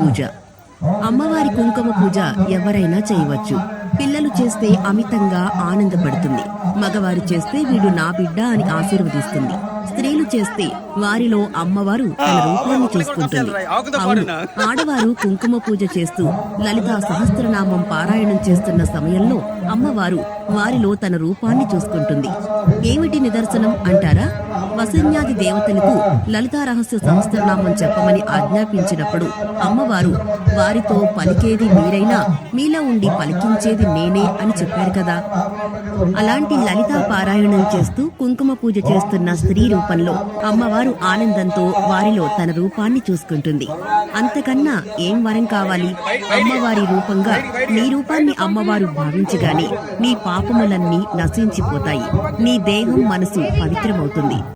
పూజ. అమ్మవారి కుంకుమ పూజ ఎవరైనా చేయవచ్చు. పిల్లలు చేస్తే అమితంగా ఆనందపడుతుంది. మగవారు చేస్తే వీడు నా బిడ్డ అని ఆశీర్వదిస్తుంది. స్త్రీలు చేస్తే వారిలో అమ్మవారు తన రూపాన్ని చూసుకుంటుంది. అవును, ఆడవారు కుంకుమ పూజ చేస్తూ లలితా సహస్రనామం పారాయణం చేస్తున్న సమయంలో అమ్మవారు వారిలో తన రూపాన్ని చూసుకుంటుంది. ఏమిటి నిదర్శనం అంటారా? వసన్యాది దేవతలకు లలితా రహస్య సహస్రనామం చెప్పమని ఆజ్ఞాపించినప్పుడు అమ్మవారు వారితో పలికేది మీరైనా మీలో ఉండి పలికించేది నేనే అని చెప్పారు కదా. అలాంటి లలితా పారాయణం చేస్తూ కుంకుమ పూజ చేస్తున్న స్త్రీ రూపంలో అమ్మవారు ఆనందంతో వారిలో తన రూపాన్ని చూసుకుంటుంది. అంతకన్నా ఏం వరం కావాలి? అమ్మవారి రూపంగా నీ రూపాన్ని అమ్మవారు భావించగానే నీ పాపములన్నీ నశించిపోతాయి. నీ దేహం మనసు పవిత్రమవుతుంది.